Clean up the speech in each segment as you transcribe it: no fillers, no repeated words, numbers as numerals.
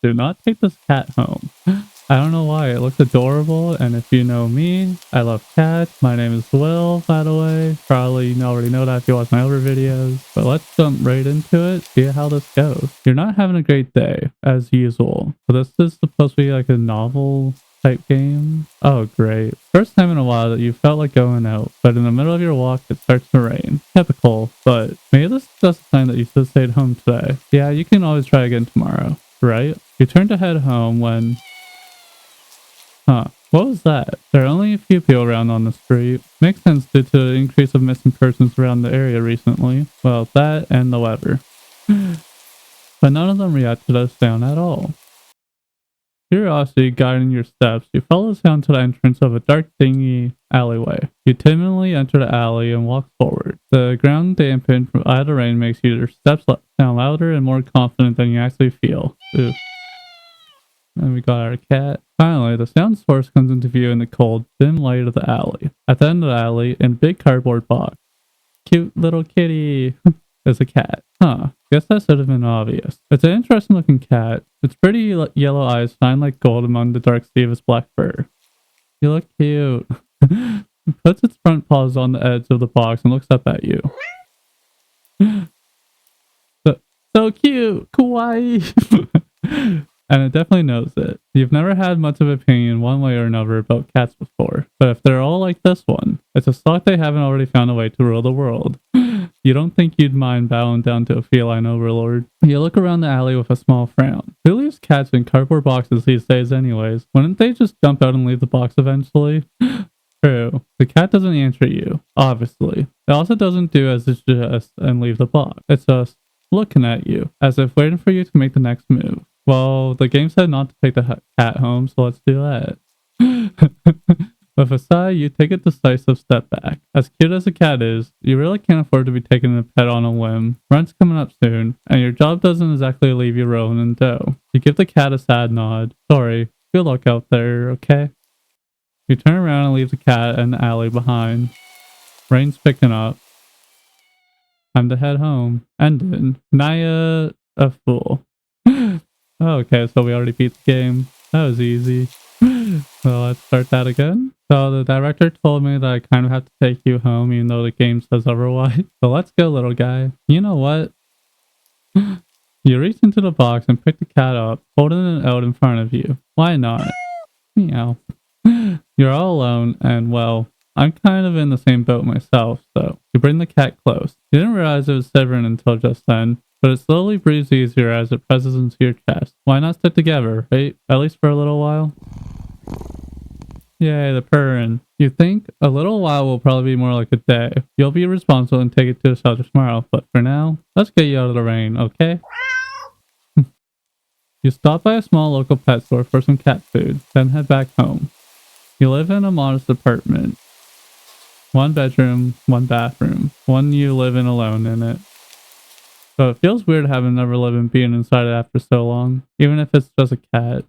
do not take this cat home. I don't know why. It looks adorable, and if you know me, I love cats. My name is Will, by the way. Probably you already know that if you watch my other videos. But let's jump right into it, see how this goes. You're not having a great day, as usual. So this is supposed to be like a novel type game. Oh, great. First time in a while that you felt like going out, but in the middle of your walk, it starts to rain. Typical, but maybe this is just a sign that you should have stayed home today. Yeah, you can always try again tomorrow, right? You turn to head home when... Huh. What was that? There are only a few people around on the street. Makes sense due to the increase of missing persons around the area recently. Well, that and the weather. But none of them react to the sound at all. Curiosity guiding your steps, you follow the sound to the entrance of a dark, dingy alleyway. You timidly enter the alley and walk forward. The ground dampened by the rain makes your steps sound louder and more confident than you actually feel. Oof. And we got our cat. Finally, the sound source comes into view in the cold, dim light of the alley. At the end of the alley, in a big cardboard box. Cute little kitty. There's a cat. Huh. Guess that should have been obvious. It's an interesting looking cat. Its pretty yellow eyes shine like gold among the dark sea of its black fur. You look cute. It puts its front paws on the edge of the box and looks up at you. So cute! Kawaii! And it definitely knows it. You've never had much of an opinion one way or another about cats before. But if they're all like this one, it's a shock they haven't already found a way to rule the world. You don't think you'd mind bowing down to a feline overlord. You look around the alley with a small frown. Who leaves cats in cardboard boxes these days anyways? Wouldn't they just jump out and leave the box eventually? True. The cat doesn't answer you, obviously. It also doesn't do as it suggests and leave the box. It's just looking at you, as if waiting for you to make the next move. Well, the game said not to take the cat home, so let's do that. With a sigh, you take a decisive step back. As cute as a cat is, you really can't afford to be taking a pet on a whim. Rent's coming up soon, and your job doesn't exactly leave you rolling in dough. You give the cat a sad nod. Sorry, good luck out there, okay? You turn around and leave the cat in the alley behind. Rain's picking up. Time to head home. Ended. Naya a fool. Okay, so we already beat the game. That was easy. So let's start that again. So the director told me that I kind of have to take you home even though the game says otherwise. So let's go, little guy. You know what? You reach into the box and pick the cat up, holding it out in front of you. Why not? Meow. You're all alone and, well, I'm kind of in the same boat myself, so you bring the cat close. You didn't realize it was shivering until just then, but it slowly breathes easier as it presses into your chest. Why not stick together, right? At least for a little while? Yay, the purring. You think a little while will probably be more like a day. You'll be responsible and take it to the shelter tomorrow, but for now, let's get you out of the rain, okay? You stop by a small local pet store for some cat food, then head back home. You live in a modest apartment. 1 bedroom, 1 bathroom. One you live in alone in it. So it feels weird having another living being inside it after so long, even if it's just a cat.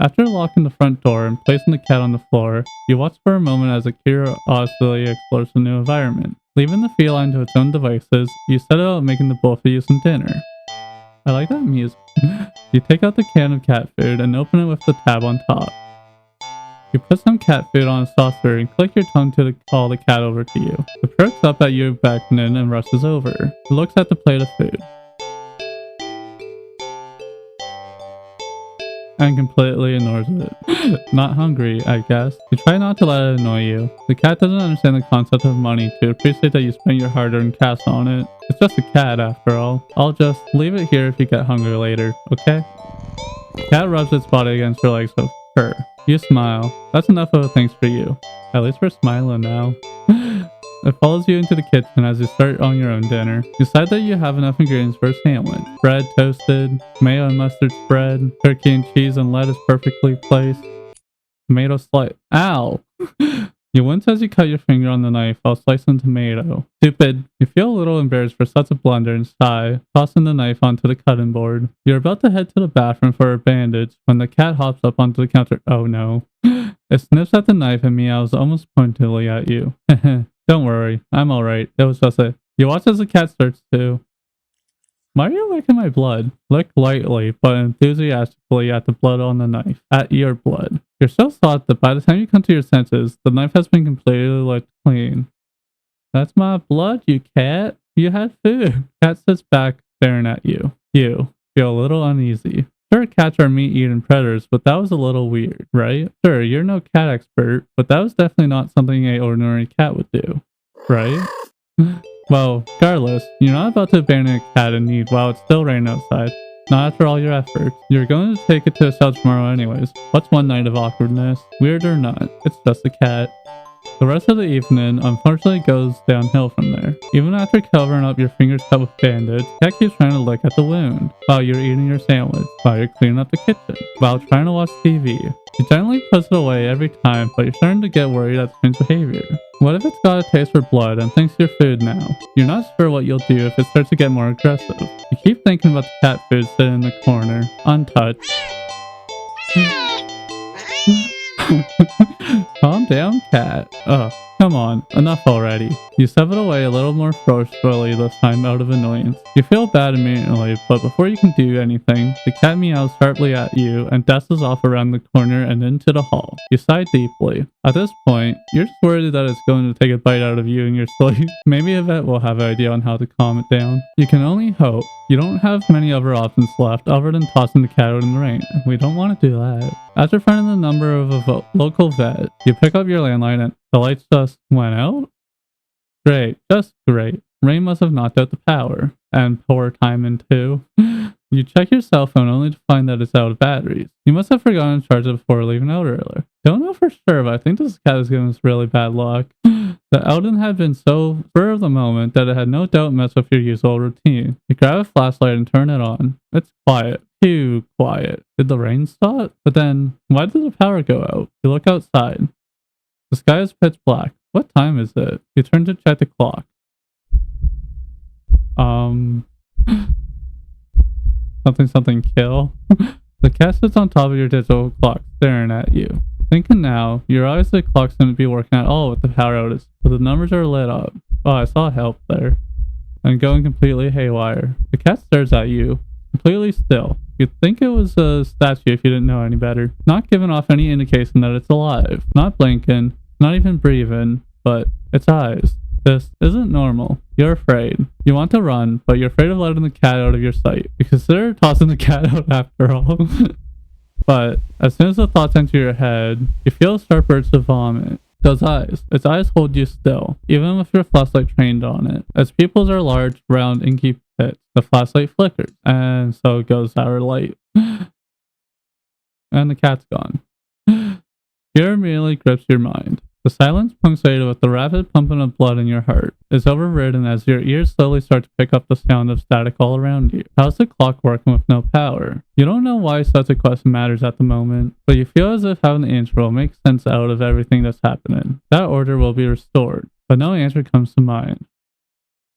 After locking the front door and placing the cat on the floor, you watch for a moment as the curiosity explores the new environment. Leaving the feline to its own devices, you set about making the both of you some dinner. I like that music. You take out the can of cat food and open it with the tab on top. You put some cat food on a saucer and click your tongue to call the cat over to you. It perks up at you beckoning and rushes over. It looks at the plate of food. And completely ignores it. Not hungry, I guess. You try not to let it annoy you. The cat doesn't understand the concept of money to appreciate that you spend your hard-earned cash on it. It's just a cat after all. I'll just leave it here if you get hungry later, okay? The cat rubs its body against your legs with fur. You smile. That's enough of a thanks for you. At least we're smiling now. It follows you into the kitchen as you start on your own dinner. You decide that you have enough ingredients for a sandwich. Bread toasted, mayo and mustard spread, turkey and cheese and lettuce perfectly placed, tomato slice. Ow! You wince as you cut your finger on the knife while slicing tomato. Stupid. You feel a little embarrassed for such a blunder and sigh, tossing the knife onto the cutting board. You're about to head to the bathroom for a bandage when the cat hops up onto the counter. Oh no. It sniffs at the knife and meows almost pointedly at you. Don't worry, I'm alright. It was just a... You watch as the cat starts to... Why are you licking my blood? Lick lightly, but enthusiastically at the blood on the knife. At your blood. You're so thought that by the time you come to your senses, the knife has been completely licked clean. That's my blood, you cat. You had food. Cat sits back, staring at you. You feel a little uneasy. Sure, cats are meat-eating predators, but that was a little weird, right? Sure, you're no cat expert, but that was definitely not something an ordinary cat would do, right? Well, regardless, you're not about to abandon a cat in need while it's still raining outside. Not after all your efforts. You're going to take it to the cell tomorrow anyways. What's one night of awkwardness? Weird or not, it's just a cat. The rest of the evening unfortunately goes downhill from there. Even after covering up your fingers cut with bandage, cat keeps trying to lick at the wound while you're eating your sandwich, while you're cleaning up the kitchen, while trying to watch TV. She gently puts it away every time, but you're starting to get worried at strange behavior. What if it's got a taste for blood and thinks you're food now? You're not sure what you'll do if it starts to get more aggressive. You keep thinking about the cat food sitting in the corner, untouched. Calm down, cat. Ugh, come on, enough already. You step it away a little more forcefully this time out of annoyance. You feel bad immediately, but before you can do anything, the cat meows sharply at you and dashes off around the corner and into the hall. You sigh deeply. At this point, you're just worried that it's going to take a bite out of you in your sleep. Maybe Yvette will have an idea on how to calm it down. You can only hope. You don't have many other options left other than tossing the cat out in the rain. We don't want to do that. After finding the number of a local vet, you pick up your landline and the lights just went out? Great, just great. Rain must have knocked out the power. And poor timing too. You check your cell phone only to find that it's out of batteries. You must have forgotten to charge it before leaving out earlier. Don't know for sure, but I think this cat is giving us really bad luck. The Elden had been so spur of the moment that it had no doubt messed with your usual routine. You grab a flashlight and turn it on. It's quiet. Too quiet. Did the rain stop? But then, why did the power go out? You look outside. The sky is pitch black. What time is it? You turn to check the clock. Something kill. The cat sits on top of your digital clock, staring at you. Thinking now, your eyes the clock shouldn't be working at all with the power outage, but the numbers are lit up. Oh, I saw help there. And going completely haywire. The cat stares at you, completely still. You'd think it was a statue if you didn't know any better. Not giving off any indication that it's alive. Not blinking, not even breathing, but its eyes. This isn't normal. You're afraid. You want to run, but you're afraid of letting the cat out of your sight. You consider tossing the cat out after all. But as soon as the thoughts enter your head, you feel a sharp urge to vomit. Those eyes. Its eyes hold you still, even with your flashlight trained on it. Its pupils are large, round, inky pits. The flashlight flickers, and so goes our light. And the cat's gone. Fear immediately grips your mind. The silence, punctuated with the rapid pumping of blood in your heart, is overridden as your ears slowly start to pick up the sound of static all around you. How's the clock working with no power? You don't know why such a question matters at the moment, but you feel as if having the answer will make sense out of everything that's happening. That order will be restored, but no answer comes to mind.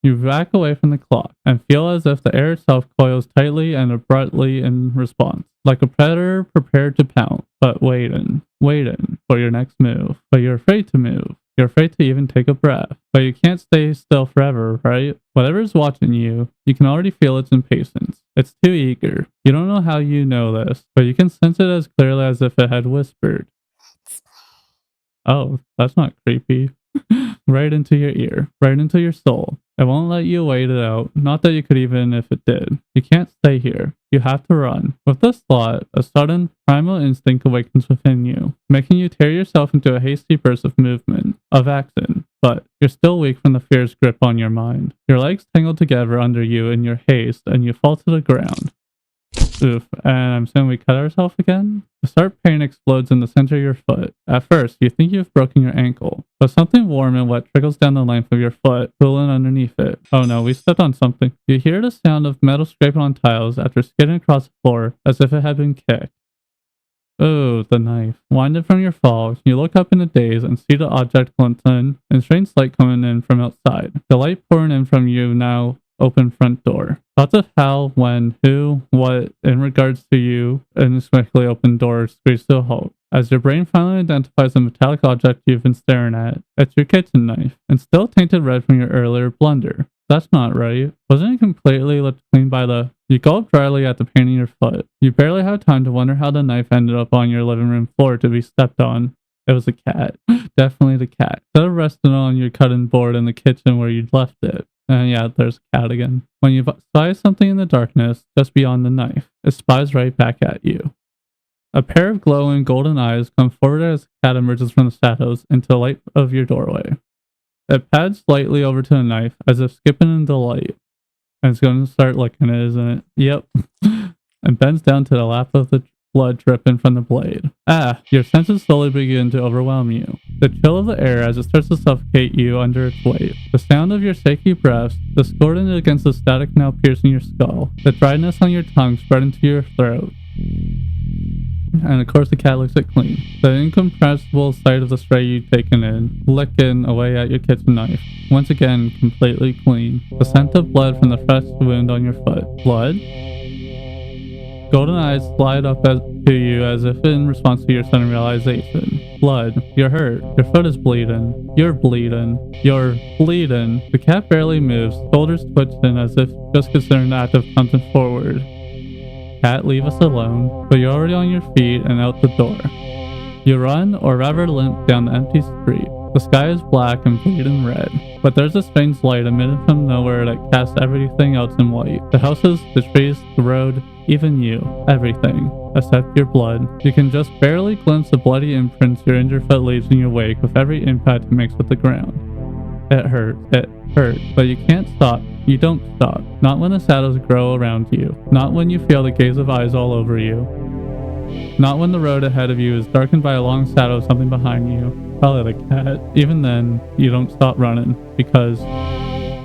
You back away from the clock and feel as if the air itself coils tightly and abruptly in response, like a predator prepared to pounce, but waiting for your next move. But you're afraid to move. You're afraid to even take a breath. But you can't stay still forever, right? Whatever's watching you, you can already feel its impatience. It's too eager. You don't know how you know this, but you can sense it as clearly as if it had whispered. Oh, that's not creepy. Right into your ear, right into your soul. It won't let you wait it out. Not that you could even if it did. You can't stay here. You have to run. With this thought, a sudden primal instinct awakens within you, making you tear yourself into a hasty burst of movement, of action. But you're still weak from the fear's grip on your mind. Your legs tangle together under you in your haste, and you fall to the ground. Oof, and I'm saying we cut ourselves again? A sharp pain explodes in the center of your foot. At first, you think you've broken your ankle, but something warm and wet trickles down the length of your foot, pulling underneath it. Oh no, we stepped on something. You hear the sound of metal scraping on tiles after skidding across the floor as if it had been kicked. Oh, the knife. Winded from your fall, you look up in a daze and see the object glinting and strange light coming in from outside. The light pouring in from you now open front door. Thoughts of how, when, who, what, in regards to you, and this quickly open door screech to a halt. As your brain finally identifies the metallic object you've been staring at, it's your kitchen knife, and still tainted red from your earlier blunder. That's not right. Wasn't it completely left clean by the... You gulp dryly at the pain in your foot. You barely have time to wonder how the knife ended up on your living room floor to be stepped on. It was a cat. Definitely the cat. Instead of resting on your cutting board in the kitchen where you'd left it. And yeah, there's a cat again. When you spy something in the darkness, just beyond the knife, it spies right back at you. A pair of glowing golden eyes come forward as the cat emerges from the shadows into the light of your doorway. It pads slightly over to the knife, as if skipping in delight. And it's going to start licking it, isn't it? Yep. And bends down to the lap of the blood dripping from the blade. Ah, your senses slowly begin to overwhelm you. The chill of the air as it starts to suffocate you under its weight. The sound of your shaky breaths, discordant against the static now piercing your skull. The dryness on your tongue spreading to your throat. And of course the cat licks it clean. The incomprehensible sight of the stray you've taken in, licking away at your kitchen knife. Once again, completely clean. The scent of blood from the fresh wound on your foot. Blood? Golden eyes slide up to you as if in response to your sudden realization. Blood. You're hurt. Your foot is bleeding. You're bleeding. You're bleeding. The cat barely moves, shoulders twitching as if just considering the act of punching forward. Cat, leave us alone. But you're already on your feet and out the door. You run, or rather limp, down the empty street. The sky is black and bleeding red, but there's a strange light emitted from nowhere that casts everything else in white. The houses, the trees, the road, even you. Everything. Except your blood. You can just barely glimpse the bloody imprints your injured foot leaves in your wake with every impact it makes with the ground. It hurt, but you can't stop. You don't stop. Not when the shadows grow around you. Not when you feel the gaze of eyes all over you. Not when the road ahead of you is darkened by a long shadow of something behind you. Probably the cat. Even then, you don't stop running. Because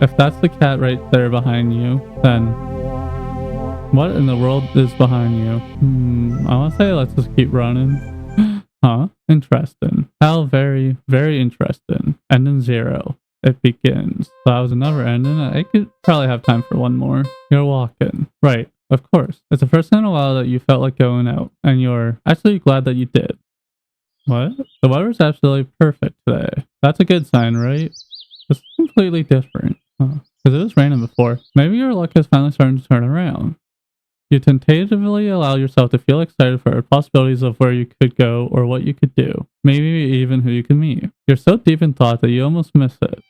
if that's the cat right there behind you, then what in the world is behind you? I want to say let's just keep running. Huh? Interesting. How very, very interesting. Ending 0. It begins. So that was another ending. I could probably have time for one more. You're walking. Right. Of course. It's the first time in a while that you felt like going out. And you're actually glad that you did. What? The weather's absolutely perfect today. That's a good sign, right? It's completely different. Because it was raining before. Maybe your luck is finally starting to turn around. You tentatively allow yourself to feel excited for the possibilities of where you could go or what you could do. Maybe even who you could meet. You're so deep in thought that you almost miss it.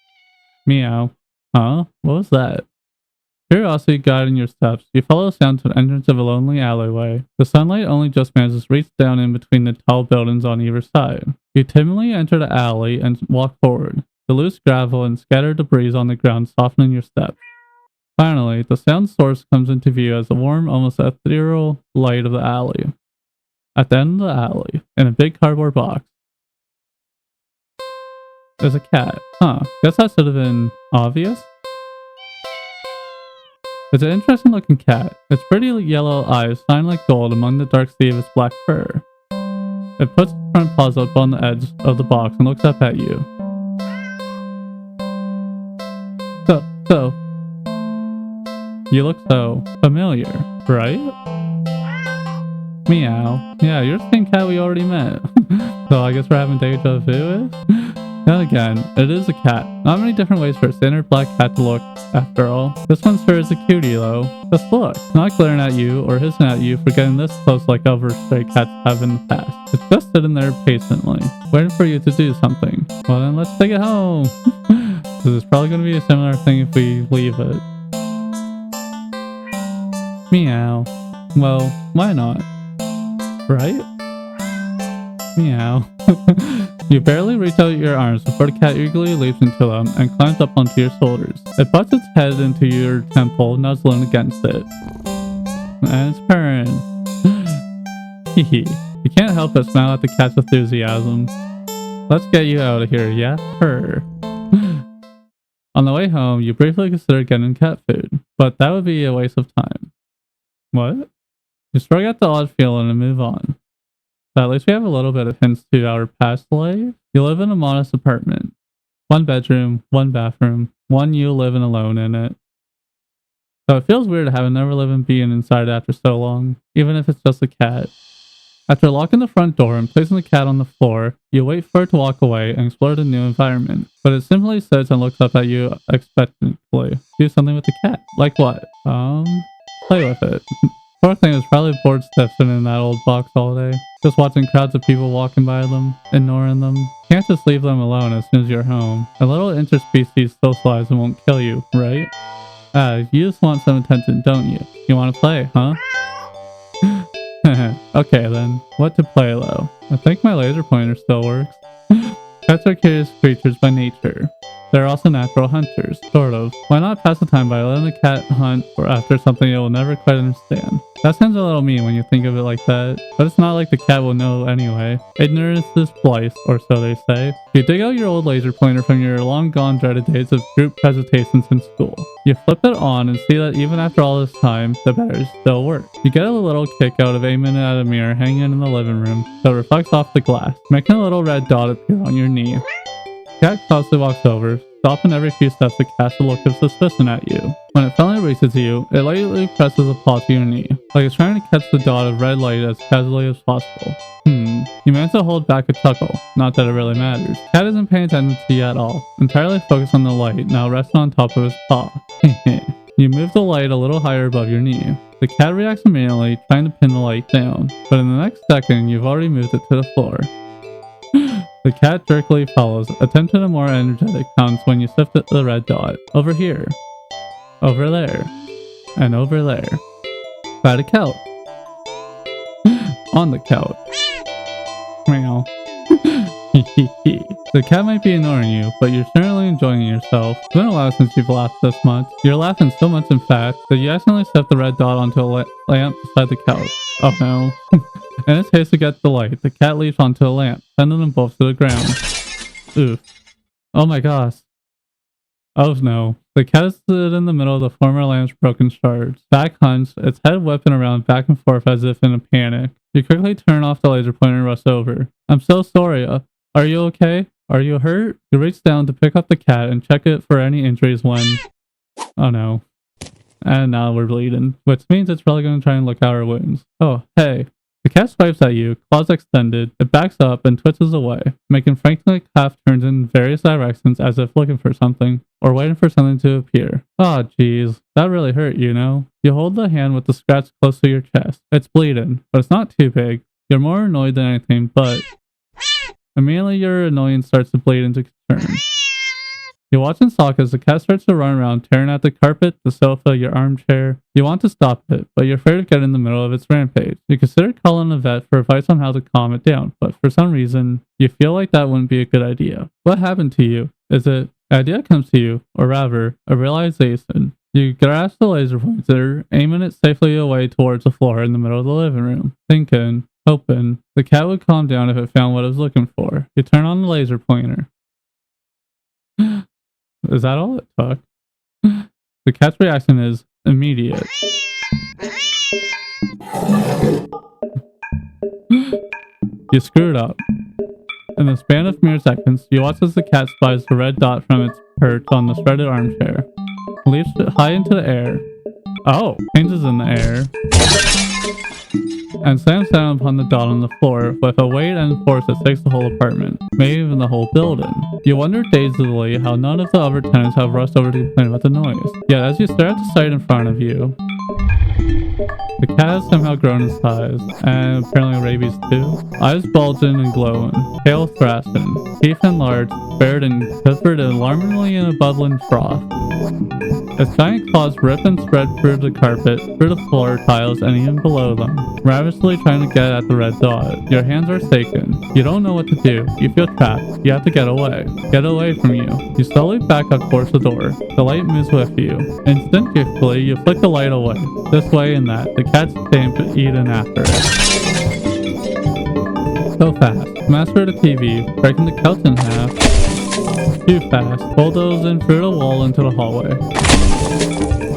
Meow. Huh? What was that? Curiosity guiding your steps, you follow the sound to the entrance of a lonely alleyway. The sunlight only just manages to reach down in between the tall buildings on either side. You timidly enter the alley and walk forward. The loose gravel and scattered debris on the ground softening your steps. Finally, the sound source comes into view as the warm, almost ethereal light of the alley. At the end of the alley, in a big cardboard box, there's a cat. Huh, guess that should have been obvious. It's an interesting looking cat. Its pretty yellow eyes shine like gold among the dark sea of its black fur. It puts its front paws up on the edge of the box and looks up at you. So, you look so familiar, right? Meow. Yeah, you're the same cat we already met. So I guess we're having deja vu? Then again, it is a cat. Not many different ways for a standard black cat to look, after all. This one sure is a cutie though. Just look. It's not glaring at you or hissing at you for getting this close like other stray cats have in the past. It's just sitting there patiently, waiting for you to do something. Well then, let's take it home. This is probably going to be a similar thing if we leave it. Meow. Well, why not? Right? Meow. You barely reach out your arms before the cat eagerly leaps into them and climbs up onto your shoulders. It butts its head into your temple, nuzzling against it. And it's purring. Hehe. You can't help but smile at the cat's enthusiasm. Let's get you out of here, yeah? Purr. On the way home, you briefly consider getting cat food, but that would be a waste of time. What? You shrug at the odd feeling and move on. But at least we have a little bit of hints to our past life. You live in a modest apartment. 1 bedroom, 1 bathroom, one you living alone in it. So it feels weird to have another living being inside after so long, even if it's just a cat. After locking the front door and placing the cat on the floor, you wait for it to walk away and explore the new environment. But it simply sits and looks up at you expectantly. Do something with the cat. Like what? Play with it. Poor thing is probably bored stiff sitting in that old box all day, just watching crowds of people walking by them, ignoring them. Can't just leave them alone as soon as you're home. A little interspecies socialize and won't kill you, right? You just want some attention, don't you? You want to play, huh? Okay then, what to play though? I think my laser pointer still works. Cats are curious creatures by nature. They're also natural hunters, sort of. Why not pass the time by letting the cat hunt or after something it will never quite understand? That sounds a little mean when you think of it like that, but it's not like the cat will know anyway. Ignorance is bliss, or so they say. You dig out your old laser pointer from your long gone dreaded days of group presentations in school. You flip it on and see that even after all this time, the batteries still work. You get a little kick out of aiming at a mirror hanging in the living room that reflects off the glass, making a little red dot appear on your knee. Cat cautiously walks over, stopping every few steps to cast a look of suspicion at you. When it finally reaches you, it lightly presses a paw to your knee, like it's trying to catch the dot of red light as casually as possible. You manage to hold back a chuckle, not that it really matters. Cat isn't paying attention to you at all, entirely focused on the light now resting on top of his paw. You move the light a little higher above your knee. The cat reacts immediately, trying to pin the light down, but in the next second, you've already moved it to the floor. The cat jerkily follows, attention to more energetic pounds when you shift the red dot. Over here. Over there. And over there. By the couch. On the couch. Meow. The cat might be ignoring you, but you're certainly enjoying yourself. It's been a while since you've laughed this much. You're laughing so much, in fact, that you accidentally set the red dot onto a lamp beside the couch. Oh no. In its haste to get the light, the cat leaps onto a lamp, sending them both to the ground. Oof. Oh my gosh. Oh no. The cat is stood in the middle of the former lamp's broken shards. Back hunched, its head whipping around back and forth as if in a panic. You quickly turn off the laser pointer and rush over. I'm so sorry. Are you okay? Are you hurt? You reach down to pick up the cat and check it for any injuries when... Oh no. And now we're bleeding, which means it's probably going to try and look at our wounds. Oh, hey. The cat swipes at you, claws extended. It backs up and twitches away, making frantic half turns in various directions as if looking for something, or waiting for something to appear. Oh, jeez. That really hurt, you know? You hold the hand with the scratch close to your chest. It's bleeding, but it's not too big. You're more annoyed than anything, but... Immediately your annoyance starts to bleed into concern. You watch in shock as the cat starts to run around, tearing at the carpet, the sofa, your armchair. You want to stop it, but you're afraid of getting in the middle of its rampage. You consider calling a vet for advice on how to calm it down, but for some reason, you feel like that wouldn't be a good idea. What happened to you? Is it... The idea comes to you, or rather, a realization. You grasp the laser pointer, aiming it safely away towards the floor in the middle of the living room, thinking, hoping, the cat would calm down if it found what it was looking for. You turn on the laser pointer. Is that all it took? The cat's reaction is immediate. You screwed up. In the span of mere seconds, you watch as the cat spies the red dot from its perch on the shredded armchair. Leaps high into the air. Oh, changes in the air. And slams down upon the dot on the floor with a weight and force that shakes the whole apartment, maybe even the whole building. You wonder dazedly how none of the other tenants have rushed over to complain about the noise. Yet as you stare at the sight in front of you, the cat has somehow grown in size, and apparently rabies too. Eyes bulging and glowing, tail thrashing, teeth enlarged, bared and covered alarmingly in a bubbling froth. Its giant claws rip and spread through the carpet, through the floor tiles, and even below them, ravenously trying to get at the red dot. Your hands are shaking. You don't know what to do. You feel trapped. You have to get away. Get away from you. You slowly back up towards the door. The light moves with you. Instinctively, you flick the light away. This way and that. The cat's stamp eaten after it. So fast. Master the TV, breaking the couch in half. Too fast. Bulldozing through the wall into the hallway.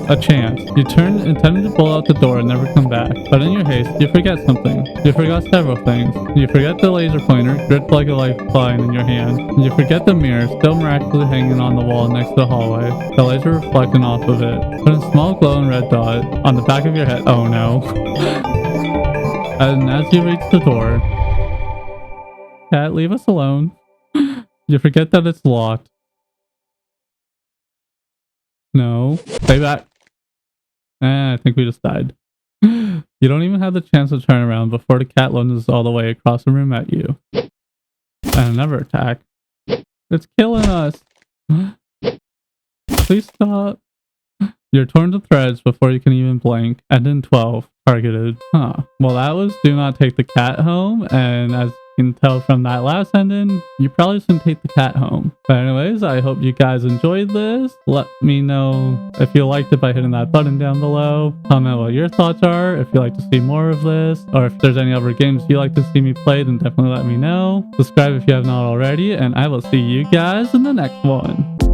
A chance. You turn, intending to pull out the door and never come back. But in your haste, you forget something. You forgot several things. You forget the laser pointer, gripped like a lifeline in your hand. And you forget the mirror, still miraculously hanging on the wall next to the hallway. The laser reflecting off of it. Put a small glowing red dot on the back of your head. Oh no. And as you reach the door, cat, leave us alone. You forget that it's locked. No. Stay back. I think we just died. You don't even have the chance to turn around before the cat lunges all the way across the room at you. And another attack. It's killing us. Please stop. You're torn to threads before you can even blink. And then 12. Targeted. Huh. Well, that was do not take the cat home. And as you can tell from that last ending, you probably shouldn't take the cat home. But anyways, I hope you guys enjoyed this. Let me know if you liked it by hitting that button down below. Comment what your thoughts are. If you'd like to see more of this, or if there's any other games you'd like to see me play, then definitely let me know. Subscribe if you have not already, and I will see you guys in the next one.